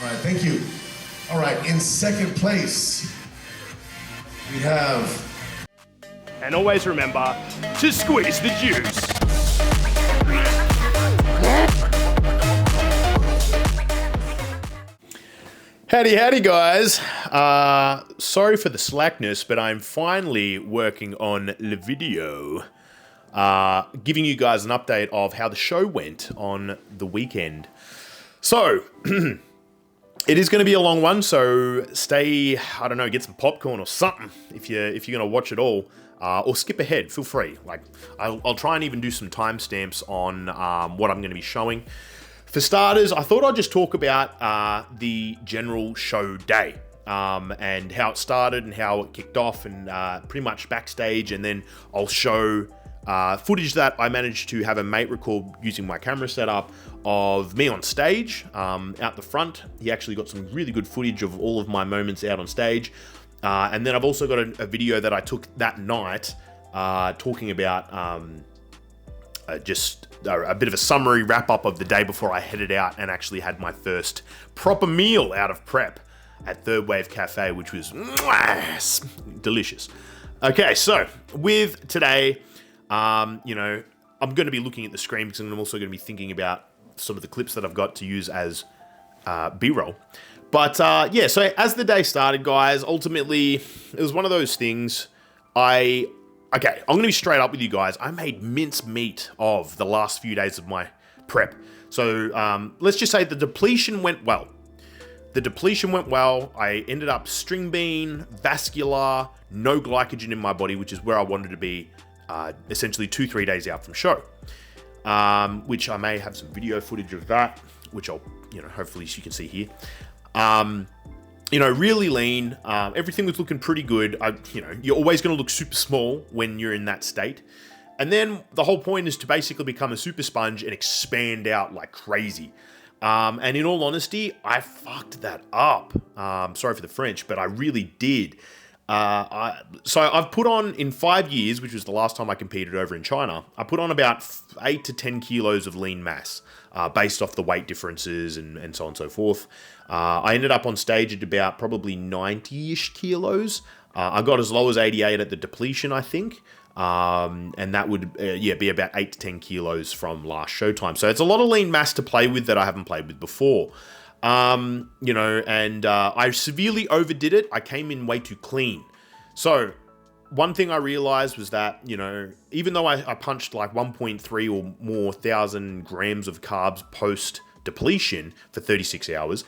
All right, thank you. All right, in second place, we have... And always remember to squeeze the juice. Howdy guys. Sorry for the slackness, but I'm finally working on the video. Giving you guys an update of how the show went on the weekend. So, it is going to be a long one, so stay, I don't know, get some popcorn or something if you're going to watch it all. Or skip ahead, feel free. Like, I'll try and even do some timestamps on what I'm going to be showing. For starters, I thought I'd just talk about the general show day and how it started and how it kicked off and pretty much backstage, and then I'll show footage that I managed to have a mate record using my camera setup of me on stage out the front. He actually got some really good footage of all of my moments out on stage. And then I've also got a video that I took that night talking about just a bit of a summary wrap-up of the day before I headed out and actually had my first proper meal out of prep at Third Wave Cafe, which was delicious. Okay, so with today, you know, I'm going to be looking at the screen because I'm also going to be thinking about some of the clips that I've got to use as B-roll. But yeah, so as the day started, guys, ultimately, it was one of those things. Okay, I'm going to be straight up with you guys. I made mince meat of the last few days of my prep. So let's just say the depletion went well. I ended up string bean, vascular, no glycogen in my body, which is where I wanted to be essentially 2-3 days out from show. Which I may have some video footage of that, which I'll, you know, hopefully you can see here. You know, really lean. Everything was looking pretty good. You know, you're always going to look super small when you're in that state. And then the whole point is to basically become a super sponge and expand out like crazy. And in all honesty, I fucked that up. Sorry for the French, but I really did. So I've put on, in 5 years, which was the last time I competed over in China, I put on about 8 to 10 kilos of lean mass, based off the weight differences and so on and so forth. I ended up on stage at about probably 90-ish kilos. I got as low as 88 at the depletion, I think. And that would, be about 8 to 10 kilos from last showtime. So it's a lot of lean mass to play with that I haven't played with before. You know, and I severely overdid it. I came in way too clean. So one thing I realized was that, you know, even though I punched like 1.3 or more thousand grams of carbs post depletion for 36 hours,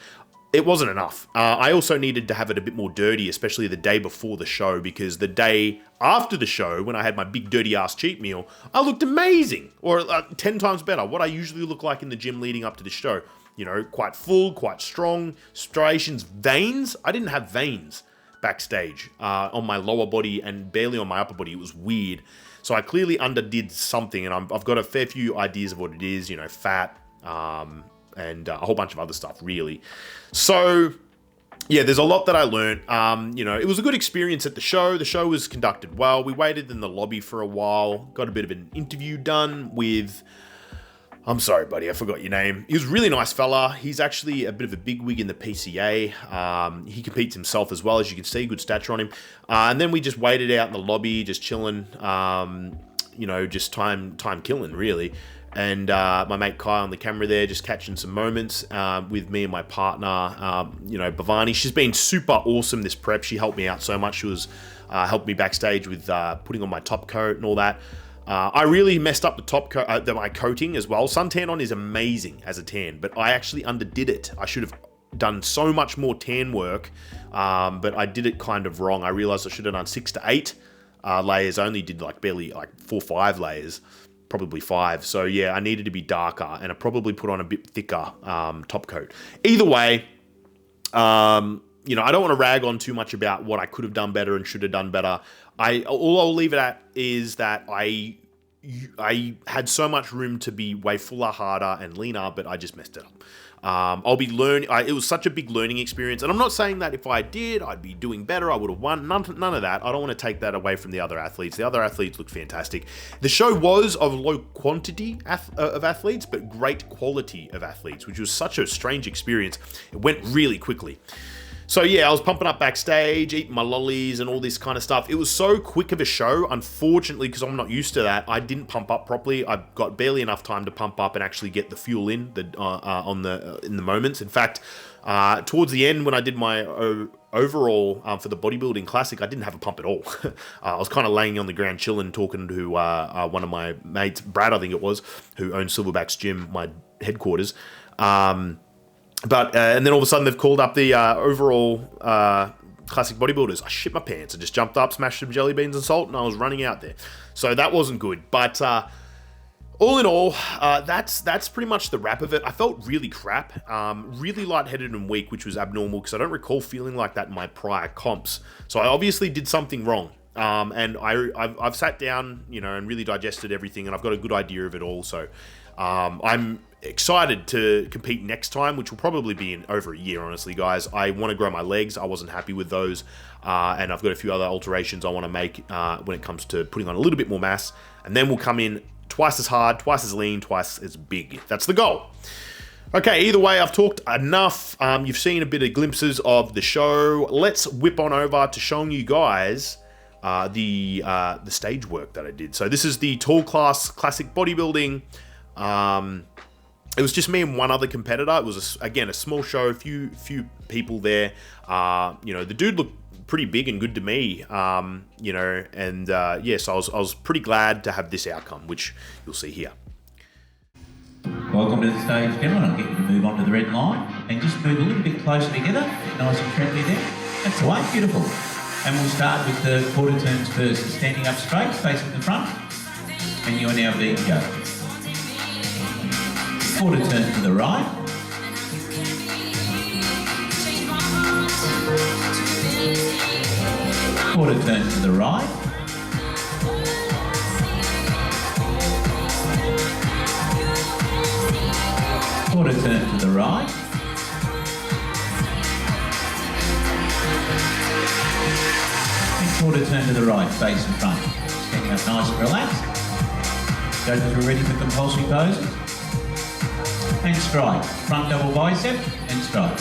it wasn't enough. I also needed to have it a bit more dirty, especially the day before the show, because the day after the show, when I had my big dirty ass cheat meal, I looked amazing, or 10 times better. What I usually look like in the gym leading up to the show. You know, quite full, quite strong, striations, veins. I didn't have veins backstage on my lower body and barely on my upper body. It was weird. So I clearly underdid something, and I've got a fair few ideas of what it is, you know, fat, and a whole bunch of other stuff, really. So, yeah, there's a lot that I learned. You know, it was a good experience at the show. The show was conducted well. We waited in the lobby for a while, got a bit of an interview done with... I'm sorry, buddy, I forgot your name. He was a really nice fella. He's actually a bit of a bigwig in the PCA. He competes himself as well, as you can see, good stature on him. And then we just waited out in the lobby, just chilling, you know, just time killing, really. And my mate Kai on the camera there, just catching some moments with me and my partner, you know, Bhavani. She's been super awesome this prep. She helped me out so much. She was helped me backstage with putting on my top coat and all that. I really messed up the top coat, my coating as well. Suntan on is amazing as a tan, but I actually underdid it. I should have done so much more tan work, but I did it kind of wrong. I realized I should have done 6 to 8 layers. I only did like barely like 4 or 5 layers, probably 5. So yeah, I needed to be darker, and I probably put on a bit thicker top coat. Either way, you know, I don't want to rag on too much about what I could have done better and should have done better. All I'll leave it at is that I had so much room to be way fuller, harder, and leaner, but I just messed it up. I'll be learning. It was such a big learning experience, and I'm not saying that if I did, I'd be doing better. I would have won. None of that. I don't want to take that away from the other athletes. The other athletes looked fantastic. The show was of low quantity of athletes, but great quality of athletes, which was such a strange experience. It went really quickly. So yeah, I was pumping up backstage, eating my lollies and all this kind of stuff. It was so quick of a show. Unfortunately, because I'm not used to that, I didn't pump up properly. I got barely enough time to pump up and actually get the fuel in the moments. In fact, towards the end when I did my overall for the bodybuilding classic, I didn't have a pump at all. I was kind of laying on the ground chilling, talking to one of my mates, Brad, I think it was, who owns Silverback's gym, my headquarters. And then all of a sudden they've called up the overall classic bodybuilders. I shit my pants. I just jumped up, smashed some jelly beans and salt, and I was running out there. So that wasn't good. But all in all, that's pretty much the wrap of it. I felt really crap, really lightheaded and weak, which was abnormal because I don't recall feeling like that in my prior comps. So I obviously did something wrong. And I've sat down, and really digested everything, and I've got a good idea of it all. So I'm excited to compete next time, which will probably be in over a year, honestly, guys. I want to grow my legs. I wasn't happy with those, and I've got a few other alterations I want to make when it comes to putting on a little bit more mass, and then we'll come in twice as hard, twice as lean, twice as big. That's the goal. Okay, either way, I've talked enough. You've seen a bit of glimpses of the show. Let's whip on over to showing you guys the stage work that I did. So this is the tall class classic bodybuilding. It was just me and one other competitor. It was, again, a small show, a few people there. The dude looked pretty big and good to me, so I was pretty glad to have this outcome, which you'll see here. Welcome to the stage, gentlemen. I'll get you to move on to the red line and just move a little bit closer together. Nice and friendly there. That's the way. Beautiful. And we'll start with the quarter turns first. Standing up straight, facing the front. And you are now being go. Quarter turn to the right. Quarter turn to the right. Quarter turn to the right. And quarter turn to the right, face and front. Standing up nice and relaxed. Go to ready for compulsory poses. And strike. Front double bicep and strike.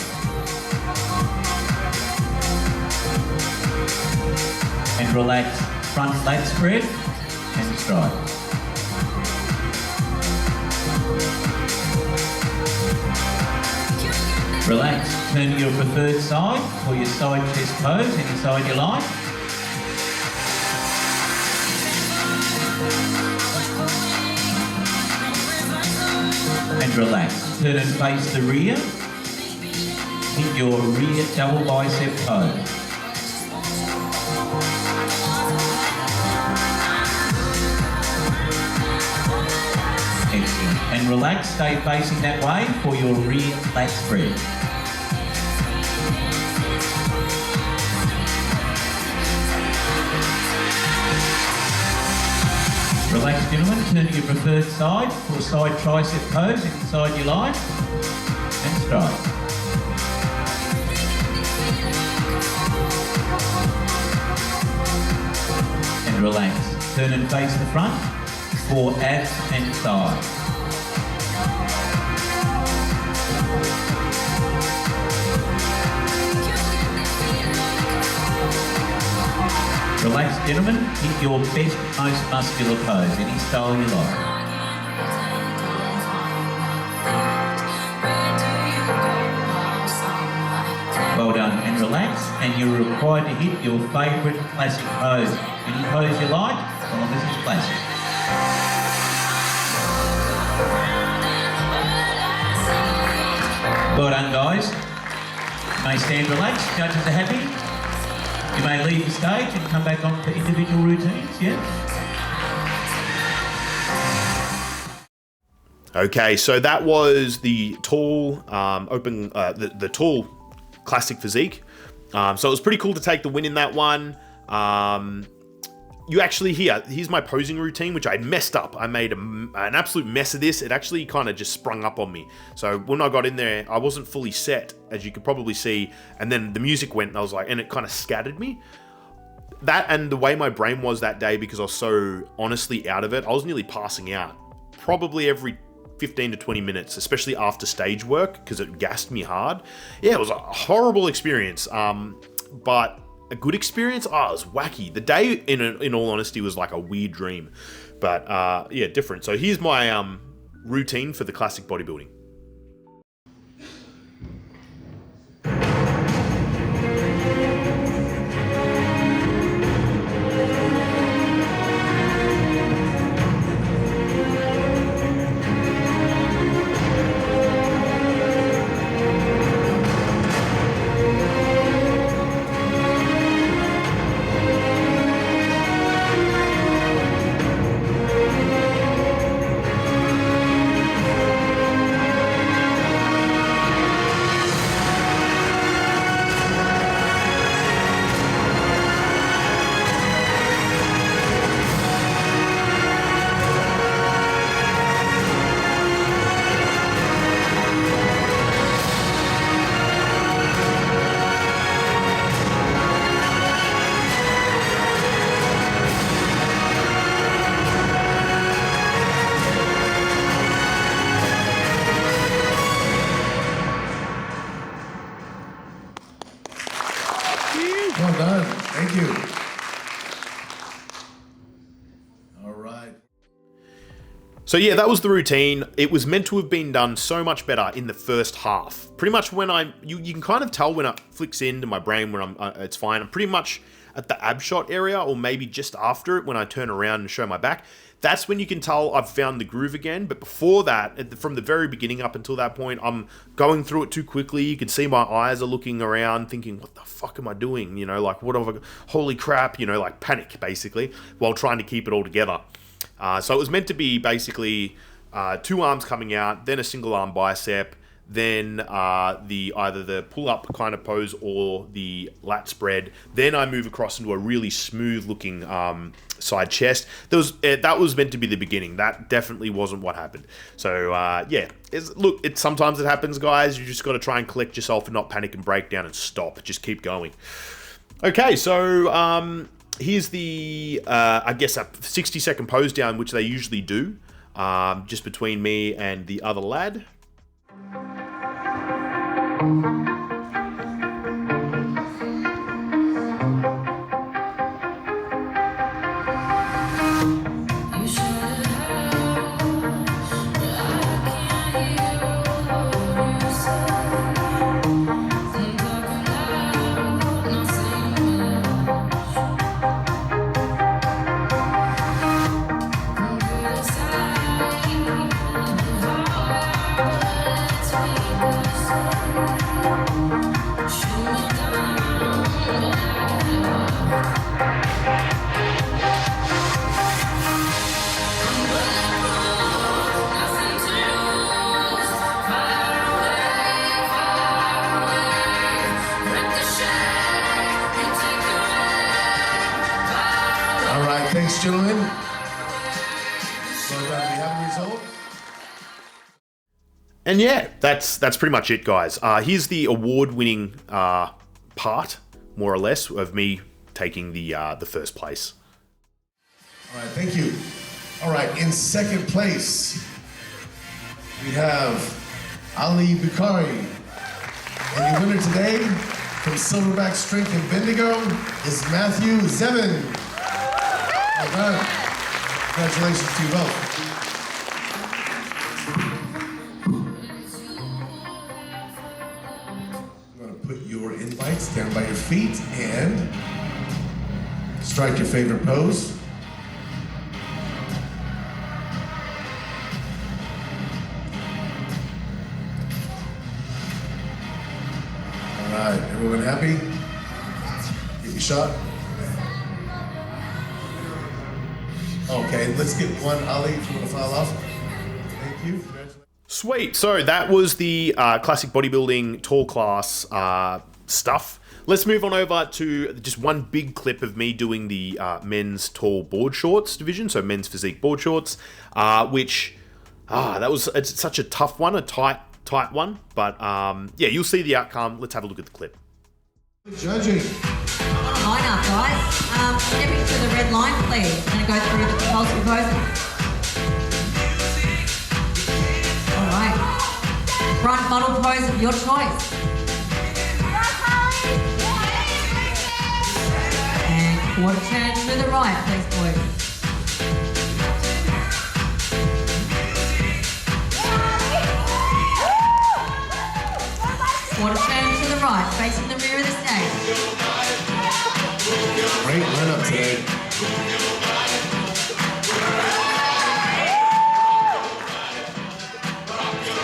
And relax. Front lat spread and strike. Relax. Turn to your preferred side or your side chest pose, any side you like. And relax. Turn and face the rear. Hit your rear double bicep pose. Excellent. And relax. Stay facing that way for your rear lat spread. Relax, gentlemen. Turn to your preferred side for side tricep pose, any side you like, and strike. And relax. Turn and face the front for abs and thighs. Relax, gentlemen. Hit your best, most muscular pose, any style you like. Well done, and relax. And you're required to hit your favourite classic pose. Any pose you like, as long as it's classic. Well done, guys. You may stand relaxed. Judges are happy. You may leave the stage and come back on for individual routines, yeah? Okay, so that was the tall open, the tall classic physique. So it was pretty cool to take the win in that one. you actually here's my posing routine, which I messed up. I made an absolute mess of this. It actually kind of just sprung up on me. So when I got in there, I wasn't fully set, as you could probably see. And then the music went and I was like, and it kind of scattered me. That and the way my brain was that day, because I was so honestly out of it, I was nearly passing out probably every 15 to 20 minutes, especially after stage work, because it gassed me hard. Yeah, it was a horrible experience, but a good experience. Oh, it was wacky. The day, in all honesty, was like a weird dream, but yeah, different. So here's my routine for the classic bodybuilding. Well done. Thank you. All right. So yeah, that was the routine. It was meant to have been done so much better in the first half. Pretty much when you can kind of tell when it flicks into my brain when it's fine. I'm pretty much at the ab shot area, or maybe just after it when I turn around and show my back. That's when you can tell I've found the groove again. But before that, from the very beginning up until that point, I'm going through it too quickly. You can see my eyes are looking around thinking, what the fuck am I doing? You know, like, what have I, holy crap, you know, like panic basically, while trying to keep it all together. So it was meant to be basically 2 arms coming out, then a single arm bicep, then either the pull-up kind of pose or the lat spread. Then I move across into a really smooth-looking side chest. That was meant to be the beginning. That definitely wasn't what happened. So yeah, sometimes it happens, guys. You just got to try and collect yourself and not panic and break down and stop. Just keep going. Okay, so here's the I guess a 60-second pose down, which they usually do, just between me and the other lad. Thanks, gentlemen. So we have a result. And yeah, that's pretty much it, guys. Here's the award-winning part, more or less, of me taking the first place. All right, thank you. All right, in second place, we have Ali Bukhari. And your winner today from Silverback Strength and Bendigo is Matthew Zevin. Well done. Congratulations to you both. I'm going to put your invites down by your feet and strike your favorite pose. All right, everyone happy? Get your shot. Okay, let's get one. Ali, if you want to file off. Thank you. Congratulations. Sweet. So that was the classic bodybuilding tall class stuff. Let's move on over to just one big clip of me doing the men's tall board shorts division, so men's physique board shorts, which it's such a tough one, a tight one, but yeah, you'll see the outcome. Let's have a look at the clip. Judging. Line up, guys. Stepping to the red line, please. I'm going to go through the compulsory poses. All right. Front model pose of your choice. And quarter turn to the right, please, boys. Quarter turn to the right, facing the rear of the stage. Great lineup today.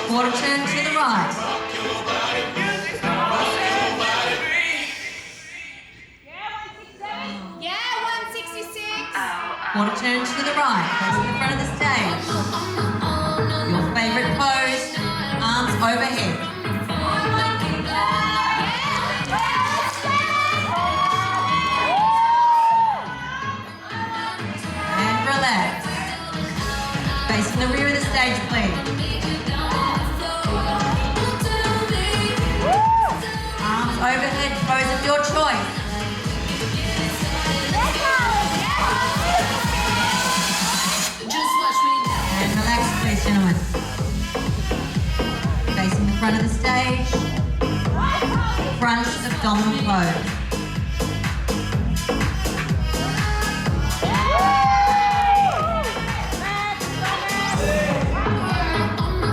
Quarter turn to the right. Yeah, 166. Quarter turn to the right, facing the front of the stage. Your favourite pose, arms overhead. And relax. Facing the rear of the stage, please. Arms overhead, pose of your choice. And relax, please, gentlemen. Facing the front of the stage. Front abdominal pose.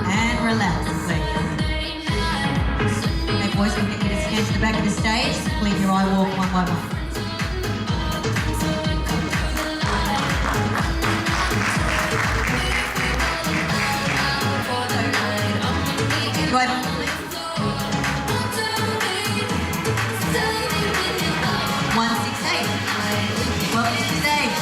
And relax, please. Okay, boys, we'll get you to stand to the back of the stage. Complete your eye walk one by one. Go ahead. 168. Welcome to the stage.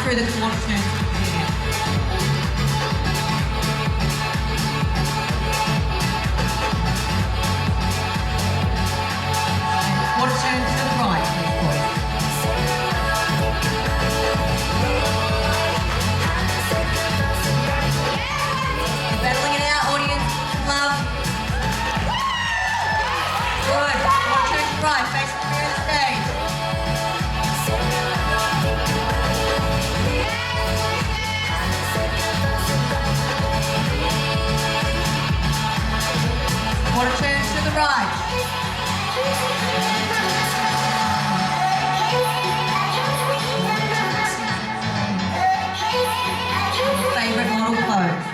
through the quarter turns from here. Quarter turns to the right, please, boys. You're battling it out, audience. Love. Good. Quarter turn to the right, facing the rear of the stage. Quarter turns to the right. Favorite model pose.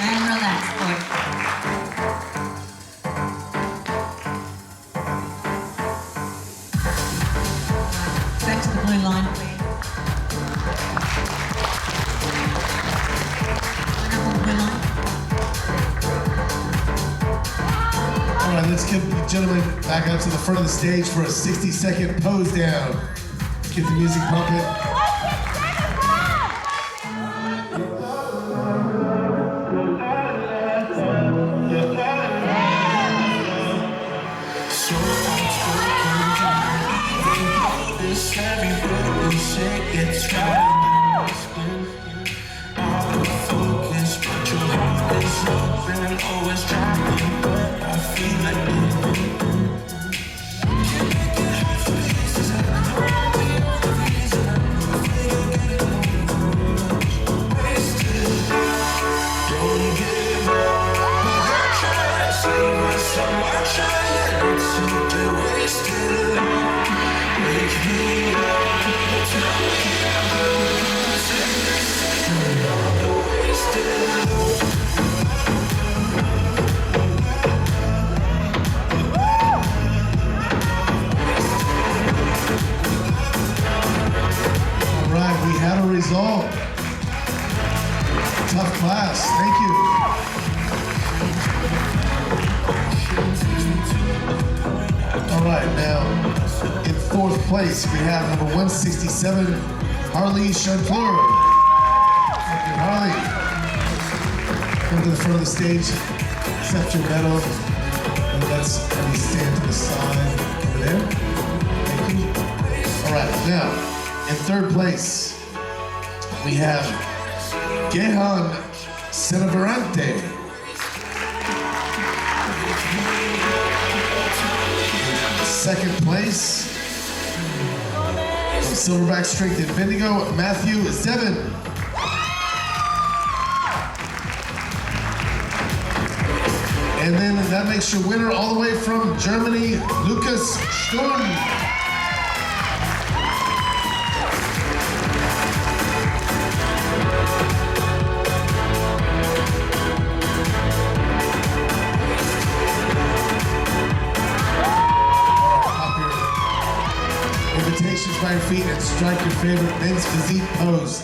And relax, boys. Back to the blue line, please. Line up on the blue line. All right, let's get the gentlemen back up to the front of the stage for a 60-second pose down. Get the music pumping. Result. Tough class. Thank you. All right, now in fourth place we have number 167, Harley Chanfleur. Thank you, Harley. Come to the front of the stage, accept your medal, and let's have you stand to the side over there. Thank you. All right, now in third place we have Gehan Senavarante. Second place, from Silverback Strength in Bendigo, Matthew Zevin. And then that makes your winner all the way from Germany, Lucas Sturm. Invitations by your feet and strike your favorite men's physique pose.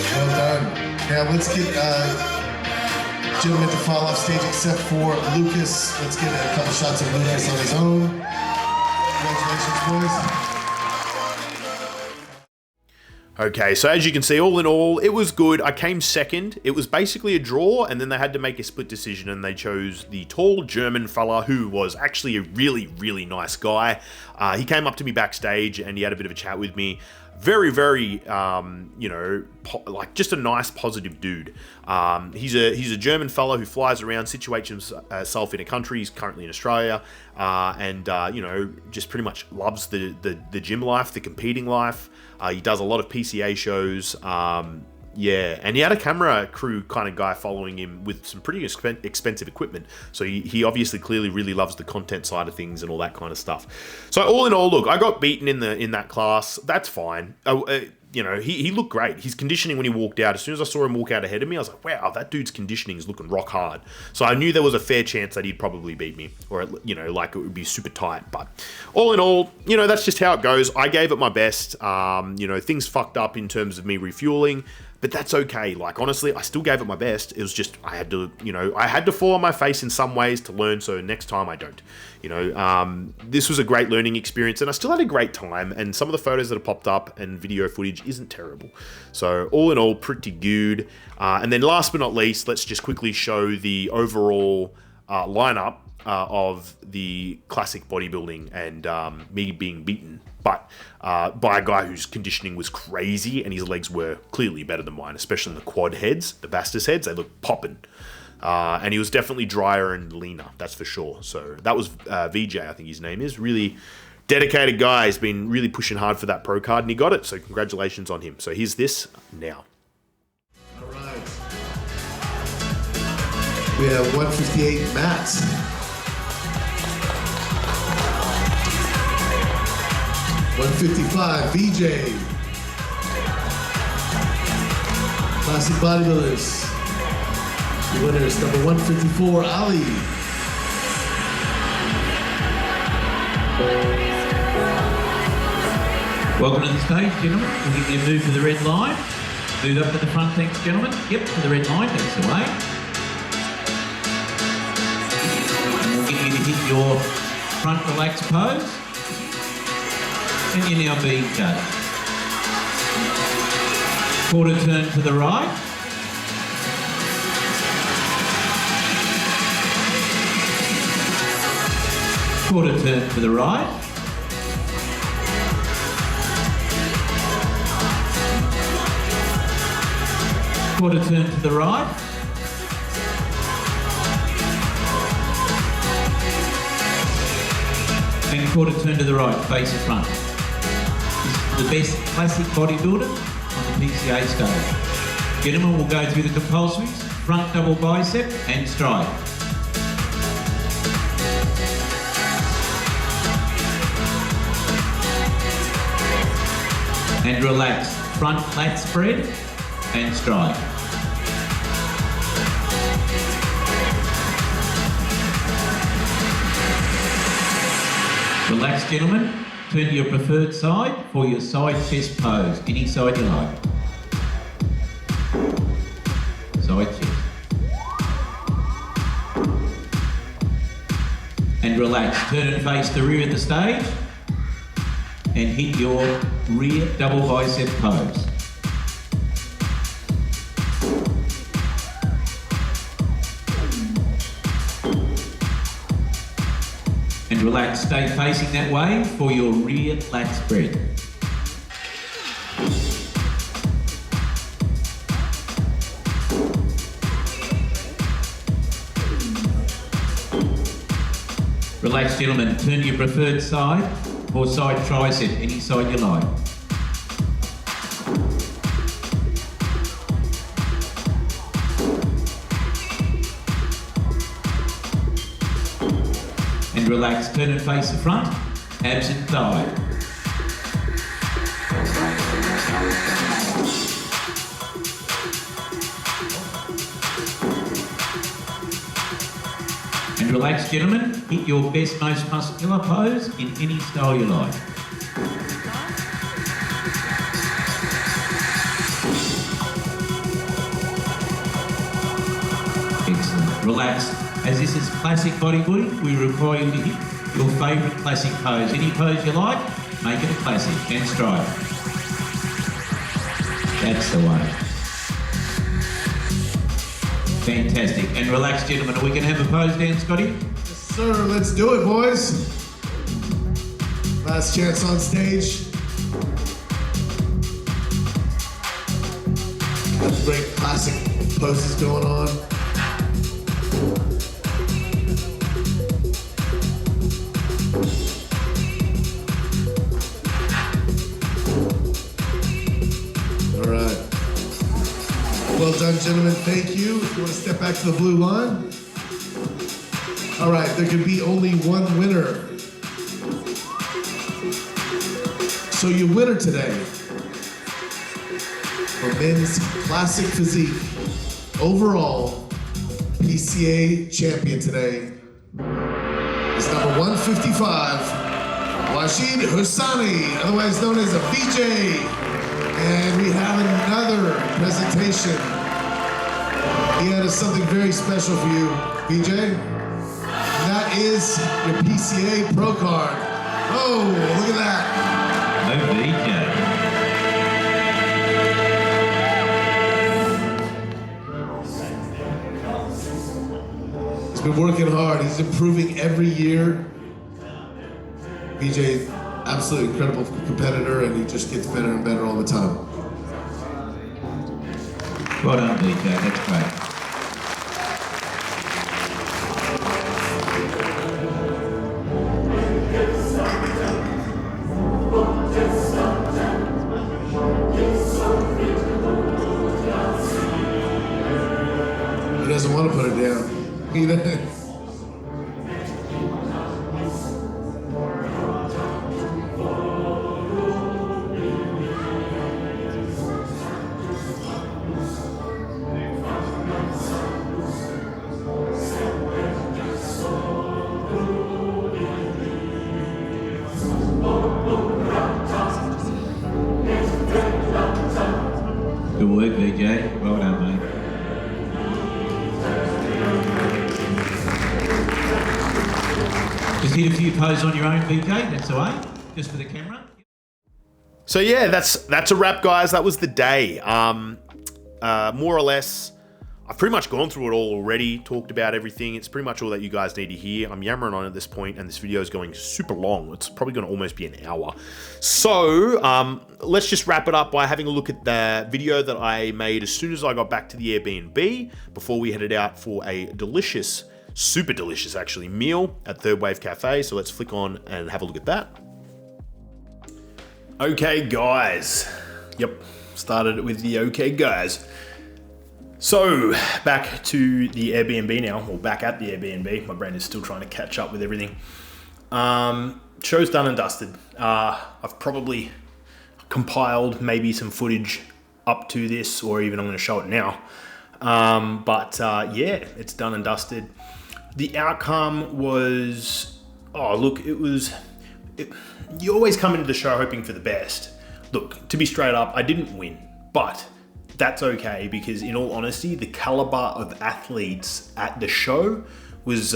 Well done. Now let's get gentlemen to fall off stage except for Lucas. Let's get a couple shots of Lucas on his own. Congratulations, boys. Okay, so as you can see, all in all, it was good. I came second. It was basically a draw, and then they had to make a split decision, and they chose the tall German fella who was actually a really, really nice guy. He came up to me backstage, and he had a bit of a chat with me. Very, very, you know, like just a nice, positive dude. He's a German fellow who flies around, situates himself in a country. He's currently in Australia, and you know, just pretty much loves the gym life, the competing life. He does a lot of PCA shows. Yeah, and he had a camera crew kind of guy following him with some pretty expensive equipment. So he obviously clearly really loves the content side of things and all that kind of stuff. So all in all, look, I got beaten in that class. That's fine. you know, he looked great. His conditioning when he walked out, as soon as I saw him walk out ahead of me, I was like, wow, that dude's conditioning is looking rock hard. So I knew there was a fair chance that he'd probably beat me, or, you know, like it would be super tight. But all in all, you know, that's just how it goes. I gave it my best. You know, things fucked up in terms of me refueling, but that's okay. Like, honestly, I still gave it my best. It was just, I had to, you know, I had to fall on my face in some ways to learn, so next time I don't. You know, this was a great learning experience, and I still had a great time, and some of the photos that have popped up and video footage isn't terrible. So, all in all, pretty good. And then last but not least, let's just quickly show the overall lineup of the classic bodybuilding and me being beaten, but by a guy whose conditioning was crazy, and his legs were clearly better than mine, especially in the quad heads, the Vastus heads, they look popping. And he was definitely drier and leaner, that's for sure. So that was VJ, I think his name is. Really dedicated guy. He's been really pushing hard for that pro card, and he got it, so congratulations on him. So here's this now. All right. We have 158 mats. 155 VJ. Classic bodybuilders. The winner is number 154 Ali. Welcome to the stage, gentlemen. We'll get you a move to the red line. Move up to the front, thanks, gentlemen. Yep, to the red line, thanks away. And we'll get you to hit your front relaxed pose. And you're now being cut. Quarter turn to the right. Quarter turn to the right. Quarter turn to the right. And quarter turn to the right, face the front. This is the best classic bodybuilder on the PCA stage. Gentlemen, we'll go through the compulsories, front double bicep and stride. And relax, front lat spread and stride. Relax, gentlemen. Turn to your preferred side for your side chest pose, any side you like. Side chest. And relax, turn and face the rear of the stage and hit your rear double bicep pose. And relax, stay facing that way for your rear lat spread. Relax, gentlemen, turn to your preferred side or side tricep, any side you like. And relax, turn and face the front, abs and thigh. And relax, gentlemen, hit your best, most muscular pose in any style you like. Excellent. Relax. As this is classic bodybuilding, we require you to hit your favourite classic pose. Any pose you like, make it a classic and stride. That's the way. Fantastic. And relax, gentlemen. Are we going to have a pose down, Scotty? Yes, sir. Let's do it, boys. Last chance on stage. Got great classic poses going on. All right. Well done, gentlemen. Thank you. If you want to step back to the blue line. All right, there can be only one winner. So your winner today for men's classic physique overall PCA champion today is number 155, Washid Husani, otherwise known as a VJ. And we have another presentation. He had something very special for you, VJ. And that is your PCA Pro card. Oh, look at that. No VJ. He's been working hard. He's improving every year. VJ, absolutely incredible competitor, and he just gets better and better all the time. Well done, VJ. That's great. He doesn't want to put it down. He doesn't. Good work, VJ. Well done, mate. Just hit a few poses on your own, VJ. That's the way. Just for the camera. So yeah, that's a wrap, guys. That was the day. More or less, I've pretty much gone through it all already, talked about everything. It's pretty much all that you guys need to hear. I'm yammering on at this point, and this video is going super long. It's probably going to almost be an hour. So let's just wrap it up by having a look at the video that I made as soon as I got back to the Airbnb before we headed out for a delicious, super delicious actually, meal at Third Wave Cafe. So let's flick on and have a look at that. Okay, guys. Yep, started it with the okay, guys. So, back to the Airbnb now, or back at the Airbnb. My brain is still trying to catch up with everything. Show's done and dusted. I've probably compiled maybe some footage up to this, or even I'm going to show it now. Yeah, it's done and dusted. The outcome was, you always come into the show hoping for the best. Look, to be straight up, I didn't win, but that's okay, because in all honesty, the caliber of athletes at the show was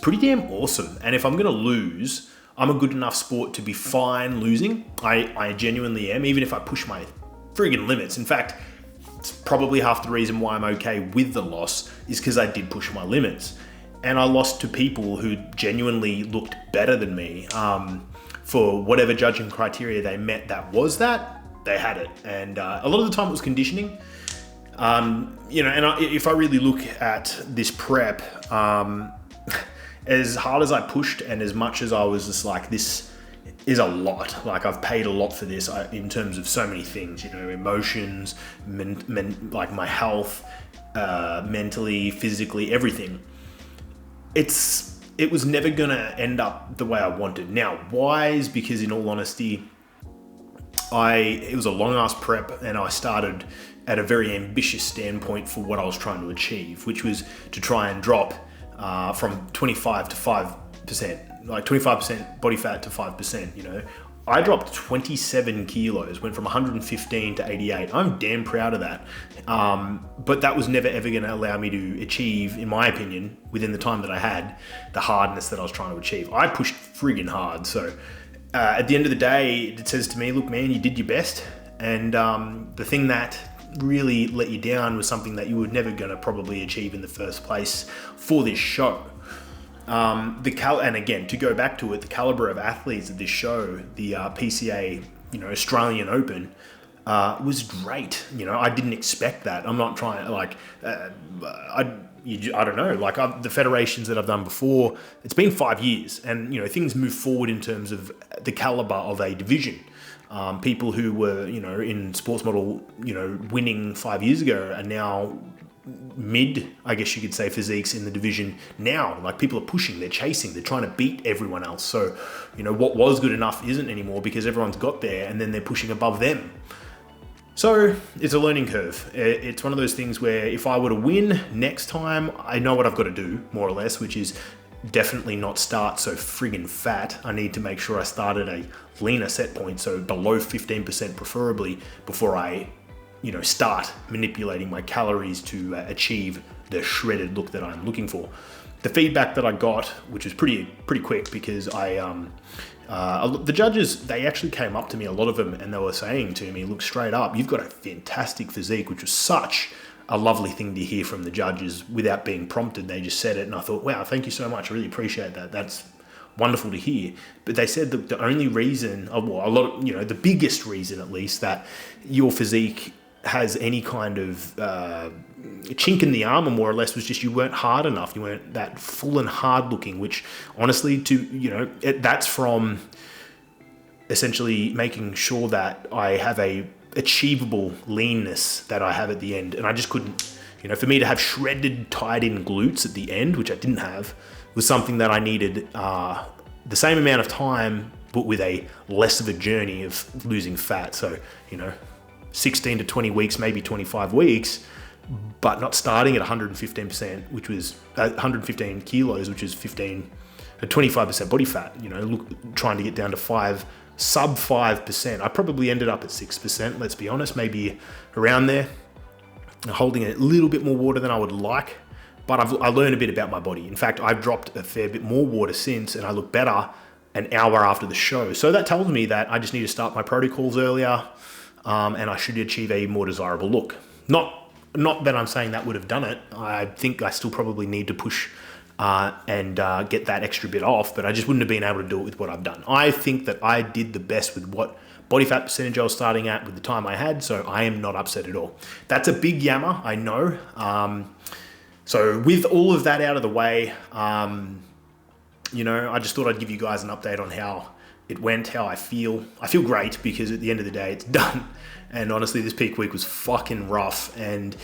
pretty damn awesome. And if I'm gonna lose, I'm a good enough sport to be fine losing. I genuinely am, even if I push my friggin' limits. In fact, it's probably half the reason why I'm okay with the loss is because I did push my limits. And I lost to people who genuinely looked better than me. For whatever judging criteria they met, they had it. And a lot of the time it was conditioning. If I really look at this prep, as hard as I pushed and as much as I was just like, this is a lot. Like, I've paid a lot for this in terms of so many things, emotions, like my health, mentally, physically, everything. It was never gonna end up the way I wanted. Now, why? Is because in all honesty, it was a long ass prep, and I started at a very ambitious standpoint for what I was trying to achieve, which was to try and drop from 25 to 5%, like 25% body fat to 5%, I dropped 27 kilos, went from 115 to 88. I'm damn proud of that. But that was never ever going to allow me to achieve, in my opinion, within the time that I had, the hardness that I was trying to achieve. I pushed friggin' hard. So at the end of the day, it says to me, look, man, you did your best. And the thing that really let you down was something that you were never going to probably achieve in the first place for this show. And again, to go back to it, the caliber of athletes at this show, the PCA, Australian Open, was great. I didn't expect that. I'm not trying I don't know. Like, the federations that I've done before, it's been 5 years, and things move forward in terms of the caliber of a division. People who were in sports model winning 5 years ago are now mid, I guess you could say, physiques in the division now. Like, people are pushing, they're chasing, they're trying to beat everyone else. So what was good enough isn't anymore, because everyone's got there, and then they're pushing above them. So it's a learning curve. It's one of those things where if I were to win next time, I know what I've got to do, more or less, which is definitely not start so friggin' fat. I need to make sure I start at a leaner set point, so below 15% preferably, before I, start manipulating my calories to achieve the shredded look that I'm looking for. The feedback that I got, which was pretty quick, because the judges, they actually came up to me, a lot of them, and they were saying to me, look, straight up, you've got a fantastic physique, which was such a lovely thing to hear from the judges without being prompted. They just said it, and I thought, wow, thank you so much. I really appreciate that. That's wonderful to hear. But they said that the only reason, the biggest reason at least, that your physique has any kind of chink in the armor, more or less, was just you weren't hard enough. You weren't that full and hard looking, which honestly, that's from essentially making sure that I have a achievable leanness that I have at the end. And I just couldn't, for me to have shredded, tied in glutes at the end, which I didn't have, was something that I needed the same amount of time, but with a less of a journey of losing fat. So, 16 to 20 weeks, maybe 25 weeks, but not starting at 115%, which was 115 kilos, which is 25% body fat, trying to get down to sub 5%. I probably ended up at 6%, let's be honest, maybe around there, holding a little bit more water than I would like, but I learned a bit about my body. In fact, I've dropped a fair bit more water since, and I look better an hour after the show. So that tells me that I just need to start my protocols earlier, and I should achieve a more desirable look. Not that I'm saying that would have done it. I think I still probably need to push and get that extra bit off, but I just wouldn't have been able to do it with what I've done. I think that I did the best with what body fat percentage I was starting at with the time I had, so I am not upset at all. That's a big yammer, I know. So with all of that out of the way, I just thought I'd give you guys an update on how it went, how I feel. I feel great, because at the end of the day, it's done. And honestly, this peak week was fucking rough. And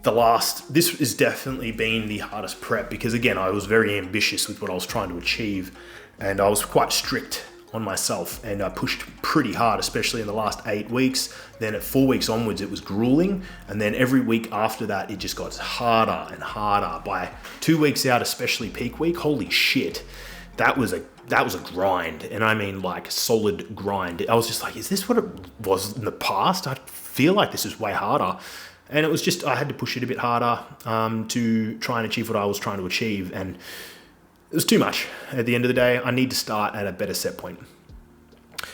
this has definitely been the hardest prep, because again, I was very ambitious with what I was trying to achieve, and I was quite strict on myself, and I pushed pretty hard, especially in the last 8 weeks. Then at 4 weeks onwards, it was grueling. And then every week after that, it just got harder and harder. By 2 weeks out, especially peak week, holy shit, that was a grind. And I mean, like, a solid grind. I was just like, is this what it was in the past? I feel like this is way harder. And it was just, I had to push it a bit harder to try and achieve what I was trying to achieve. And it was too much. At the end of the day, I need to start at a better set point.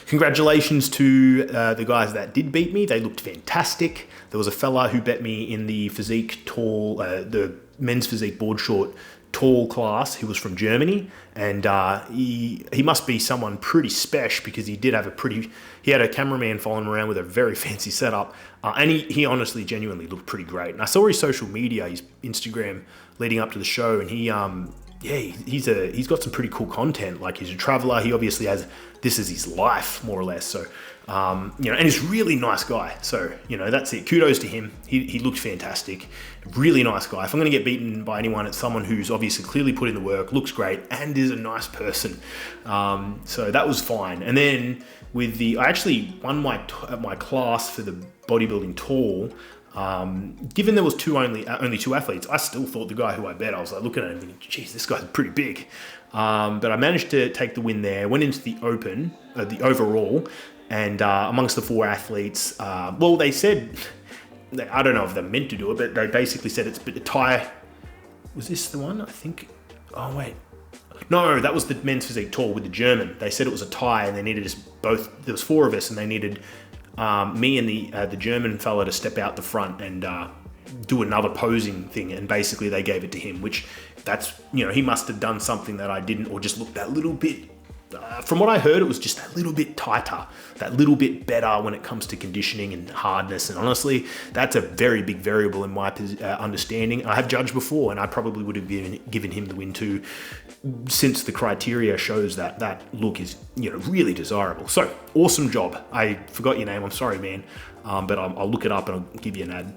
Congratulations to the guys that did beat me. They looked fantastic. There was a fella who bet me in the physique tall, the men's physique board short tall class, who was from Germany, and he must be someone pretty special, because he had a cameraman following him around with a very fancy setup, and he honestly genuinely looked pretty great. And I saw his social media, his Instagram leading up to the show, and he's got some pretty cool content. Like, he's a traveler. He obviously this is his life, more or less. So, and he's a really nice guy. So, that's it. Kudos to him. He looked fantastic. Really nice guy. If I'm going to get beaten by anyone, it's someone who's obviously clearly put in the work, looks great, and is a nice person. So that was fine. And then I actually won my class for the bodybuilding tall. Given there was only two athletes, I still thought the guy who I bet, I was like looking at him thinking, geez, this guy's pretty big. But I managed to take the win there, went into the open, the overall, and amongst the 4 athletes, they said, I don't know if they're meant to do it, but they basically said it's a tie. Was this the one? I think, oh wait. No, that was the men's physique tall with the German. They said it was a tie, and they needed us both, there was 4 of us, and they needed me and the German fella to step out the front and do another posing thing, and basically they gave it to him, which he must have done something that I didn't, or just looked that little bit, from what I heard, it was just a little bit tighter, that little bit better when it comes to conditioning and hardness. And honestly, that's a very big variable in my understanding. I have judged before, and I probably would have given him the win too, since the criteria shows that look is really desirable. So awesome job. I forgot your name. I'm sorry, man, but I'll look it up and I'll give you an ad.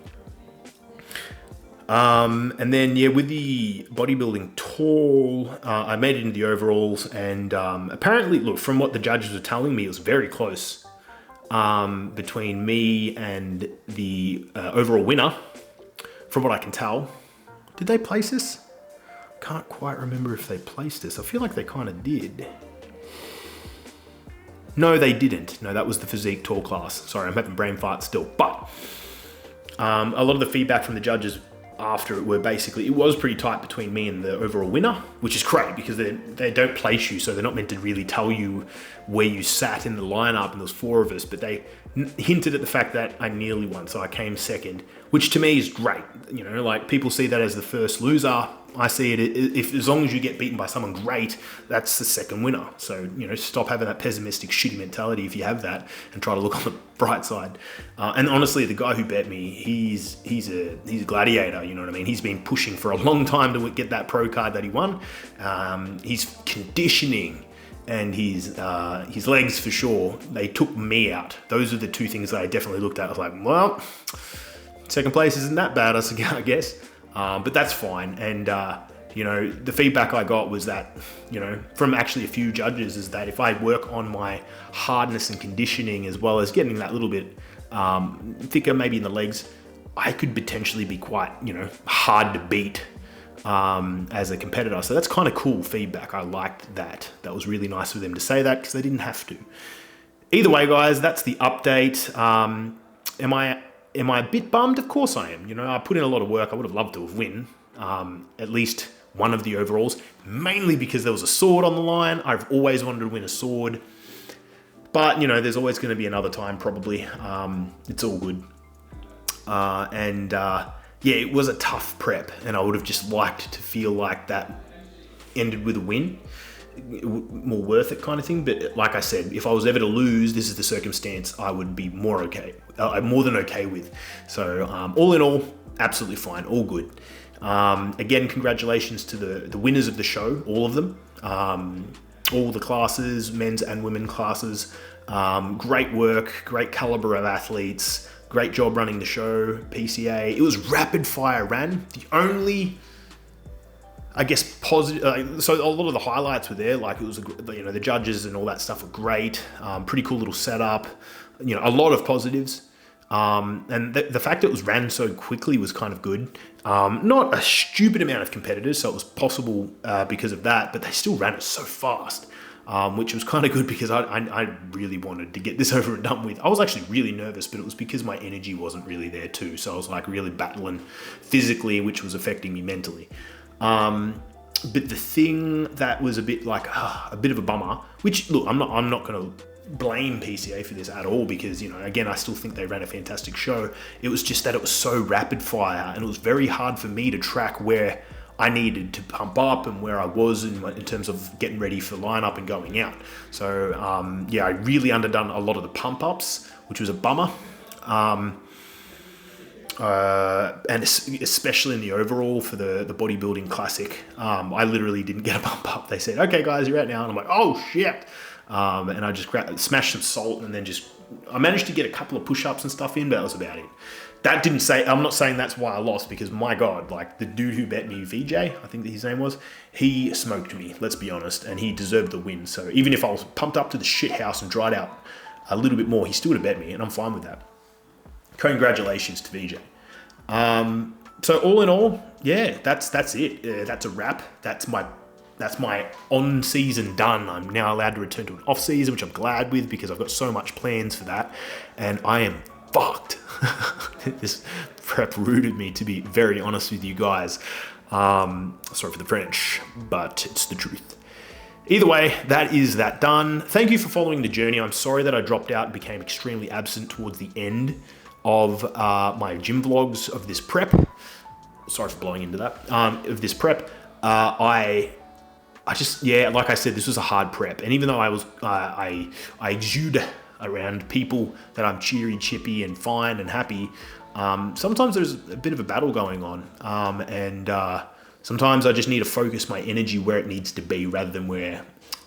And then, with the bodybuilding tall, I made it into the overalls, and apparently, look, from what the judges were telling me, it was very close. between me and the overall winner. From what I can tell, did they place this? Can't quite remember if they placed this. I feel like they kind of did. No, they didn't. No, that was the physique tour class. Sorry, I'm having brain farts still. But a lot of the feedback from the judges after it were basically, it was pretty tight between me and the overall winner, which is great because they don't place you, so they're not meant to really tell you where you sat in the lineup, and there was 4 of us, but they hinted at the fact that I nearly won, so I came second, which to me is great. You know, like, people see that as the first loser. I see it, if as long as you get beaten by someone great, that's the second winner. So, you know, stop having that pessimistic, shitty mentality if you have that, and try to look on the bright side. And honestly, the guy who bet me, he's a gladiator. You know what I mean? He's been pushing for a long time to get that pro card that he won. His conditioning and his legs, for sure, they took me out. Those are the 2 things that I definitely looked at. I was like, well, second place isn't that bad, I guess. But that's fine. And, you know, the feedback I got was that, you know, from actually a few judges, is that if I work on my hardness and conditioning, as well as getting that little bit thicker, maybe in the legs, I could potentially be quite, you know, hard to beat as a competitor. So that's kind of cool feedback. I liked that. That was really nice of them to say that, because they didn't have to. Either way, guys, that's the update. Am I a bit bummed? Of course I am. You know, I put in a lot of work. I would have loved to have won at least one of the overalls, mainly because there was a sword on the line. I've always wanted to win a sword, but, you know, there's always going to be another time, probably. It's all good. Yeah, it was a tough prep, and I would have just liked to feel like that ended with a win. More worth it kind of thing. But like I said, if I was ever to lose, this is the circumstance I would be more than okay with. So all in all, absolutely fine, all good. Again, congratulations to the winners of the show, all of them, all the classes, men's and women classes. Great work, great caliber of athletes, great job running the show. PCA, it was rapid fire ran. The only, I guess, positive, so a lot of the highlights were there. Like, it was, you know, the judges and all that stuff were great. Pretty cool little setup. You know, a lot of positives. And the fact that it was ran so quickly was kind of good. Not a stupid amount of competitors, so it was possible because of that, but they still ran it so fast, which was kind of good, because I really wanted to get this over and done with. I was actually really nervous, but it was because my energy wasn't really there too. So I was like really battling physically, which was affecting me mentally. But the thing that was a bit like a bit of a bummer, which, look, I'm not going to blame PCA for this at all, because, you know, again, I still think they ran a fantastic show. It was just that it was so rapid fire, and it was very hard for me to track where I needed to pump up and where I was in terms of getting ready for lineup and going out. So yeah, I really underdone a lot of the pump ups, which was a bummer. And especially in the overall for the bodybuilding classic, I literally didn't get a pump up. They said, okay guys, you're out now, and I'm like, oh shit. And I just smashed some salt, and then I managed to get a couple of push-ups and stuff in, but that was about it. That didn't say, I'm not saying that's why I lost, because my God, like, the dude who bet me, VJ, I think that his name was, he smoked me, let's be honest, and he deserved the win. So even if I was pumped up to the shit house and dried out a little bit more, he still would have bet me, and I'm fine with that. Congratulations to VJ. So all in all, yeah, that's it. That's a wrap. That's my on season done. I'm now allowed to return to an off season, which I'm glad with, because I've got so much plans for that, and I am fucked. This prep rooted me, to be very honest with you guys. Sorry for the French, but it's the truth. Either way, that is that done. Thank you for following the journey. I'm sorry that I dropped out and became extremely absent towards the end of my gym vlogs of this prep. Sorry for blowing into that. Of this prep, I just, yeah, like I said, this was a hard prep, and even though I exude around people that I'm cheery, chippy, and fine and happy, sometimes there's a bit of a battle going on, and sometimes I just need to focus my energy where it needs to be, rather than where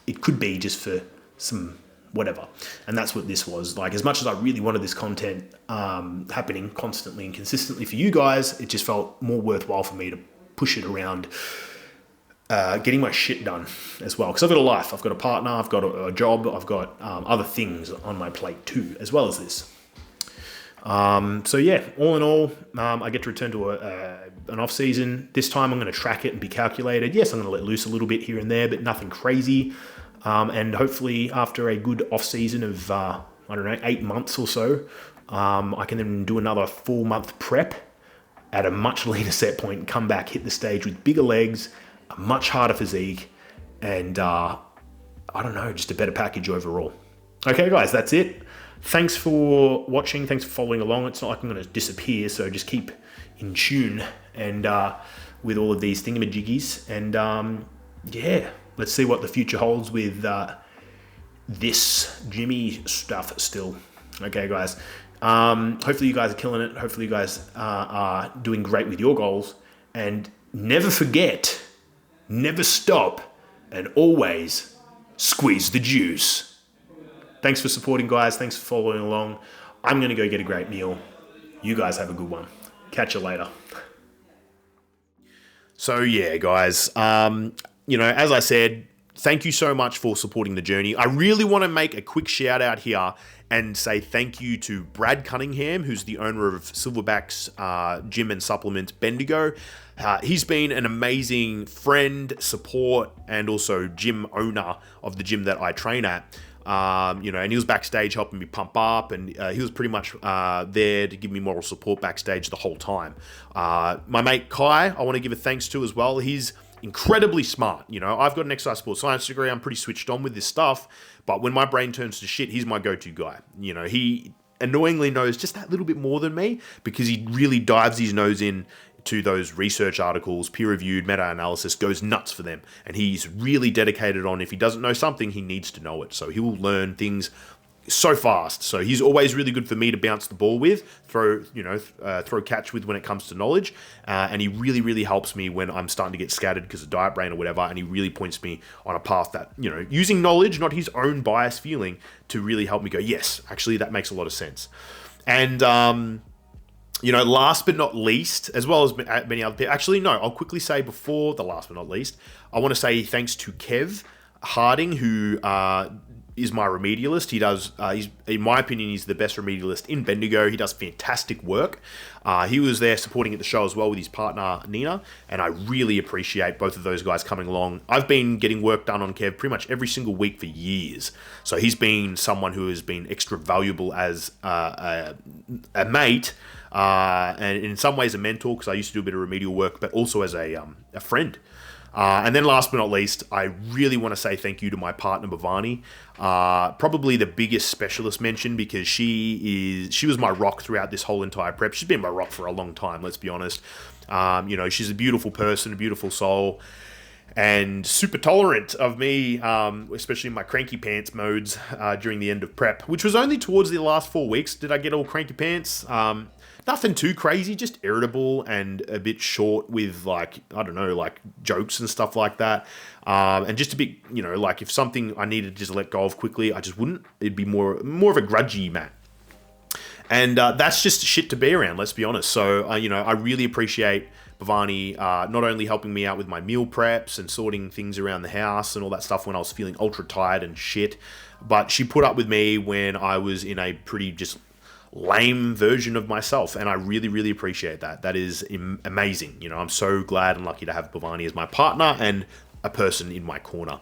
it could be just for some whatever. And that's what this was. Like, as much as I really wanted this content happening constantly and consistently for you guys, it just felt more worthwhile for me to push it around getting my shit done as well. Because I've got a life, I've got a partner, I've got a job, I've got other things on my plate too, as well as this. So yeah, all in all, I get to return to an off season. This time I'm going to track it and be calculated. Yes, I'm going to let loose a little bit here and there, but nothing crazy. And hopefully after a good off season of, 8 months or so, I can then do another 4-month prep at a much leaner set point and come back, hit the stage with bigger legs, a much harder physique, and just a better package overall. Okay, guys, that's it. Thanks for watching. Thanks for following along. It's not like I'm going to disappear, so just keep in tune and with all of these thingamajiggies. And yeah, let's see what the future holds with this Jimmy stuff still. Okay, guys. Hopefully you guys are killing it. Hopefully you guys are doing great with your goals. And never forget, never stop, and always squeeze the juice. Thanks for supporting, guys. Thanks for following along. I'm going to go get a great meal. You guys have a good one. Catch you later. So yeah, guys, as I said, thank you so much for supporting the journey. I really want to make a quick shout out here and say thank you to Brad Cunningham, who's the owner of Silverback's gym and supplement Bendigo. He's been an amazing friend, support, and also gym owner of the gym that I train at. And he was backstage helping me pump up, and he was pretty much there to give me moral support backstage the whole time. My mate Kai, I want to give a thanks to as well. He's incredibly smart. I've got an exercise sports science degree. I'm pretty switched on with this stuff, but when my brain turns to shit, he's my go-to guy. He annoyingly knows just that little bit more than me because he really dives his nose in to those research articles, peer-reviewed, meta-analysis, goes nuts for them. And he's really dedicated on, if he doesn't know something, he needs to know it. So he will learn things so fast. So he's always really good for me to bounce the ball with, throw catch with when it comes to knowledge. And he really, really helps me when I'm starting to get scattered because of diet brain or whatever. And he really points me on a path that, using knowledge, not his own bias feeling, to really help me go, yes, actually, that makes a lot of sense. And, last but not least, as well as many other people, actually, no, I'll quickly say before the last but not least, I want to say thanks to Kev Harding, who is my remedialist. He does, in my opinion, he's the best remedialist in Bendigo. He does fantastic work. He was there supporting at the show as well with his partner, Nina, and I really appreciate both of those guys coming along. I've been getting work done on Kev pretty much every single week for years. So he's been someone who has been extra valuable as a mate, and in some ways a mentor, because I used to do a bit of remedial work, but also as a friend. And then last but not least, I really want to say thank you to my partner, Bhavani. Probably the biggest specialist mention, because she was my rock throughout this whole entire prep. She's been my rock for a long time, let's be honest. She's a beautiful person, a beautiful soul, and super tolerant of me, especially in my cranky pants modes during the end of prep, which was only towards the last 4 weeks. Did I get all cranky pants? Nothing too crazy, just irritable and a bit short with, jokes and stuff like that. And just a bit, if something I needed to just let go of quickly, I just wouldn't. It'd be more of a grudgy Matt. And that's just shit to be around, let's be honest. So, I really appreciate Bhavani not only helping me out with my meal preps and sorting things around the house and all that stuff when I was feeling ultra tired and shit, but she put up with me when I was in a pretty just lame version of myself, and I really, really appreciate that. That is amazing. I'm so glad and lucky to have Bhavani as my partner and a person in my corner.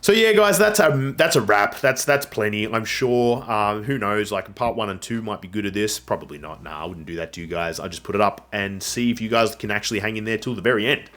So yeah, guys, that's a wrap. That's plenty. I'm sure. Who knows? Like part 1 and 2 might be good at this. Probably not. Nah, I wouldn't do that to you guys. I just put it up and see if you guys can actually hang in there till the very end.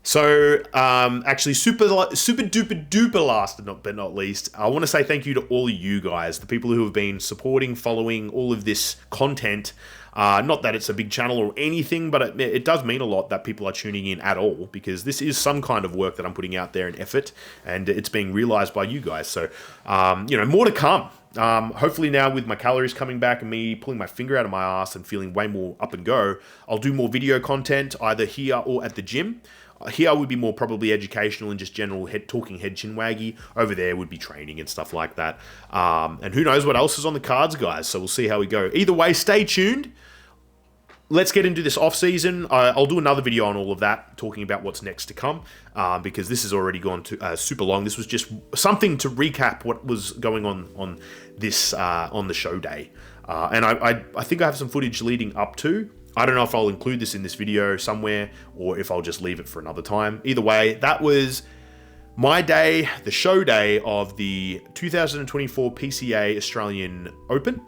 So, actually, super duper duper last but not least, I want to say thank you to all of you guys, the people who have been supporting, following all of this content. Not that it's a big channel or anything, but it does mean a lot that people are tuning in at all, because this is some kind of work that I'm putting out there in effort, and it's being realized by you guys. So, more to come. Hopefully now with my calories coming back and me pulling my finger out of my ass and feeling way more up and go, I'll do more video content either here or at the gym. Here would be more probably educational and just general talking head chin waggy. Over there would be training and stuff like that. And who knows what else is on the cards, guys. So we'll see how we go. Either way, stay tuned. let's get into this off season. I'll do another video on all of that, talking about what's next to come, because this has already gone to super long. This was just something to recap what was going on this on the show day, and I think I have some footage leading up to. I don't know if I'll include this in this video somewhere or if I'll just leave it for another time. Either way, that was my day, the show day of the 2024 PCA Australian Open.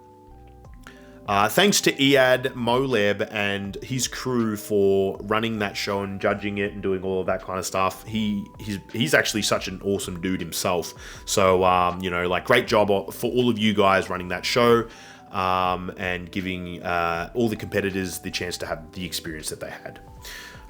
Thanks to Iyad Moleb and his crew for running that show and judging it and doing all of that kind of stuff. He's actually such an awesome dude himself. So, you know, like, great job for all of you guys running that show, and giving all the competitors the chance to have the experience that they had.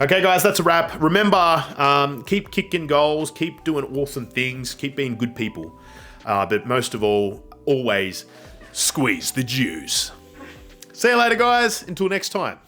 Okay, guys, that's a wrap. Remember, keep kicking goals, keep doing awesome things, keep being good people. But most of all, always squeeze the juice. See you later, guys. Until next time.